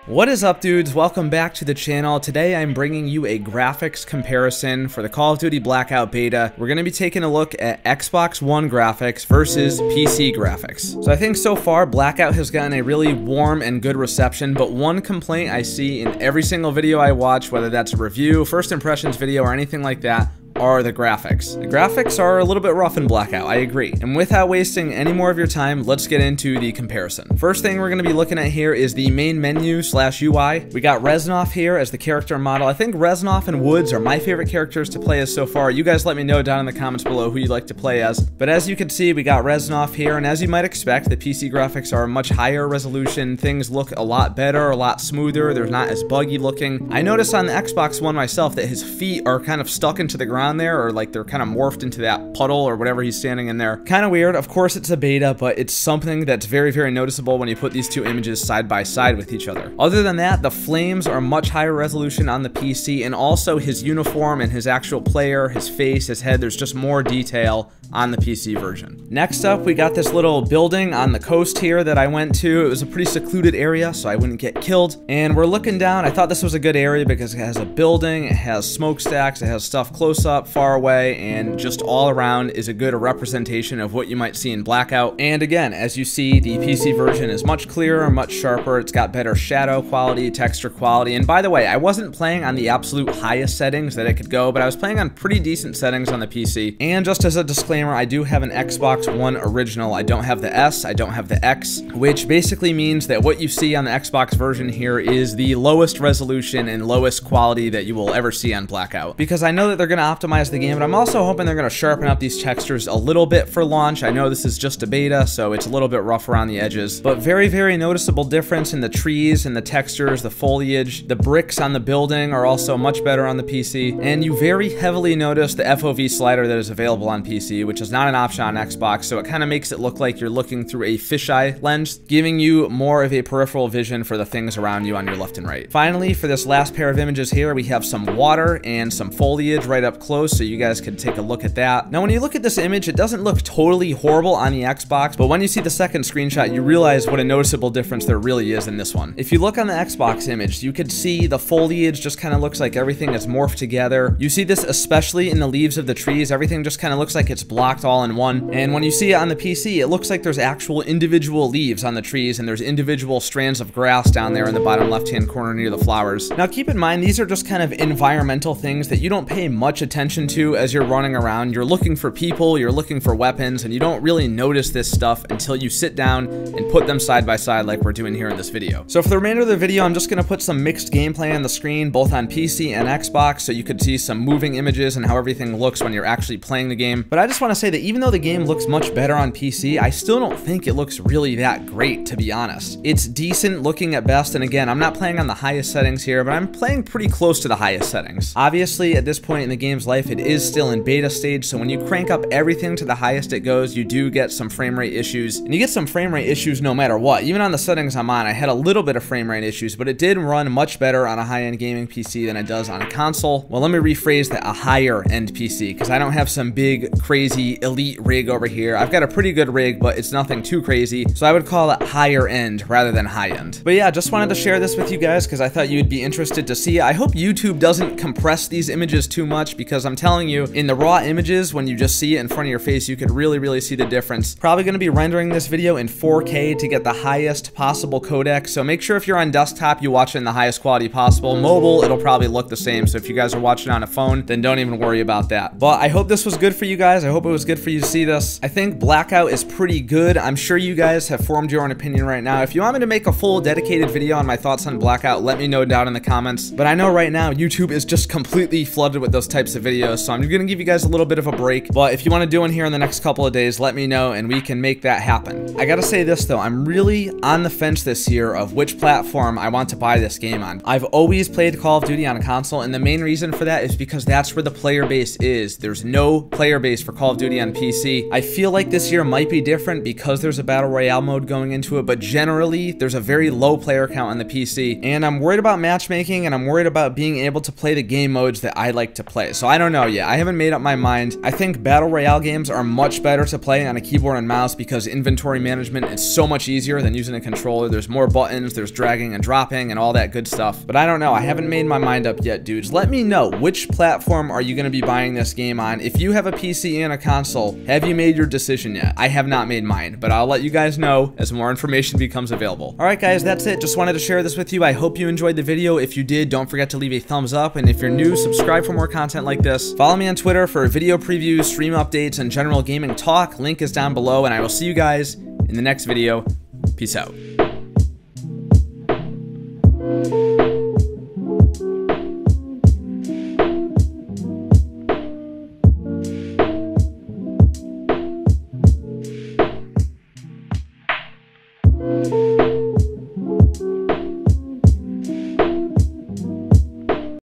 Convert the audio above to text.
What is up, dudes? Welcome back to the channel. Today I'm bringing you a graphics comparison for the Call of Duty Blackout beta. We're going to be taking a look at Xbox One graphics versus PC graphics. So I think so far Blackout has gotten a really warm and good reception, but one complaint I see in every single video I watch, whether that's a review, first impressions video, or anything like that, are the graphics. The graphics are a little bit rough in Blackout, I agree. And without wasting any more of your time, let's get into the comparison. First thing we're going to be looking at here is the main menu / UI. We got Reznov here as the character model. I think Reznov and Woods are my favorite characters to play as so far. You guys let me know down in the comments below who you'd like to play as. But as you can see, we got Reznov here, and as you might expect, the PC graphics are much higher resolution. Things look a lot better, a lot smoother. They're not as buggy looking. I noticed on the Xbox One myself that his feet are kind of stuck into the ground there, or like they're kind of morphed into that puddle or whatever he's standing in there. Kind of weird. Of course it's a beta, but it's something that's very, very noticeable when you put these two images side by side with each other. Other than that, the flames are much higher resolution on the PC, and also his uniform and his actual player, his face, his head, there's just more detail on the PC version. Next up, we got this little building on the coast here that I went to. It was a pretty secluded area, so I wouldn't get killed. And we're looking down. I thought this was a good area because it has a building, it has smokestacks, it has stuff close up, far away, and just all around is a good representation of what you might see in Blackout. And again, as you see, the PC version is much clearer, much sharper. It's got better shadow quality, texture quality. And by the way, I wasn't playing on the absolute highest settings that it could go, but I was playing on pretty decent settings on the PC. And just as a disclaimer, I do have an Xbox One original. I don't have the S, I don't have the X, which basically means that what you see on the Xbox version here is the lowest resolution and lowest quality that you will ever see on Blackout. Because I know that they're going to optimize the game, but I'm also hoping they're going to sharpen up these textures a little bit for launch. I know this is just a beta, so it's a little bit rough around the edges, but very, very noticeable difference in the trees and the textures, the foliage. The bricks on the building are also much better on the PC, and you very heavily notice the FOV slider that is available on PC, which is not an option on Xbox, so it kind of makes it look like you're looking through a fisheye lens, giving you more of a peripheral vision for the things around you on your left and right. Finally, for this last pair of images here, we have some water and some foliage right up close, so you guys can take a look at that. Now, when you look at this image, it doesn't look totally horrible on the Xbox, but when you see the second screenshot, you realize what a noticeable difference there really is in this one. If you look on the Xbox image, you could see the foliage just kind of looks like everything is morphed together. You see this especially in the leaves of the trees. Everything just kind of looks like it's blocked all in one. And when you see it on the PC, it looks like there's actual individual leaves on the trees, and there's individual strands of grass down there in the bottom left-hand corner near the flowers. Now, keep in mind, these are just kind of environmental things that you don't pay much attention to as you're running around. You're looking for people, you're looking for weapons, and you don't really notice this stuff until you sit down and put them side by side like we're doing here in this video. So for the remainder of the video, I'm just going to put some mixed gameplay on the screen, both on PC and Xbox, so you could see some moving images and how everything looks when you're actually playing the game. But I just want to say that even though the game looks much better on PC, I still don't think it looks really that great, to be honest. It's decent looking at best, and again, I'm not playing on the highest settings here, but I'm playing pretty close to the highest settings. Obviously, at this point in the game's life, it is still in beta stage, so when you crank up everything to the highest it goes, you do get some frame rate issues, and you get some frame rate issues no matter what. Even on the settings I'm on, I had a little bit of frame rate issues, but it did run much better on a high-end gaming PC than it does on a console. Well, let me rephrase that, a higher-end PC, because I don't have some big, crazy, elite rig over here. I've got a pretty good rig, but it's nothing too crazy, so I would call it higher end rather than high end. But yeah, just wanted to share this with you guys because I thought you'd be interested to see it. I hope YouTube doesn't compress these images too much, because I'm telling you, in the raw images, when you just see it in front of your face, you could really see the difference. Probably going to be rendering this video in 4K to get the highest possible codec, so make sure if you're on desktop, you watch it in the highest quality possible. Mobile, it'll probably look the same, so if you guys are watching on a phone, then don't even worry about that. But I hope this was good for you guys. I hope it was good for you to see this. I think Blackout is pretty good. I'm sure you guys have formed your own opinion right now. If you want me to make a full dedicated video on my thoughts on Blackout, let me know down in the comments. But I know right now YouTube is just completely flooded with those types of videos, so I'm gonna give you guys a little bit of a break. But if you want to do one here in the next couple of days, let me know and we can make that happen. I gotta say this though, I'm really on the fence this year of which platform I want to buy this game on. I've always played Call of Duty on a console, and the main reason for that is because that's where the player base is. There's no player base for Call Call of Duty on PC. I feel like this year might be different because there's a Battle Royale mode going into it, but generally, there's a very low player count on the PC, and I'm worried about matchmaking, and I'm worried about being able to play the game modes that I like to play. So I don't know yet. I haven't made up my mind. I think Battle Royale games are much better to play on a keyboard and mouse because inventory management is so much easier than using a controller. There's more buttons, there's dragging and dropping and all that good stuff. But I don't know. I haven't made my mind up yet, dudes. Let me know, which platform are you going to be buying this game on? If you have a PC and a console, have you made your decision yet? I have not made mine, but I'll let you guys know as more information becomes available. Alright guys, that's it. Just wanted to share this with you. I hope you enjoyed the video. If you did, don't forget to leave a thumbs up, and if you're new, subscribe for more content like this. Follow me on Twitter for video previews, stream updates, and general gaming talk. Link is down below, and I will see you guys in the next video. Peace out.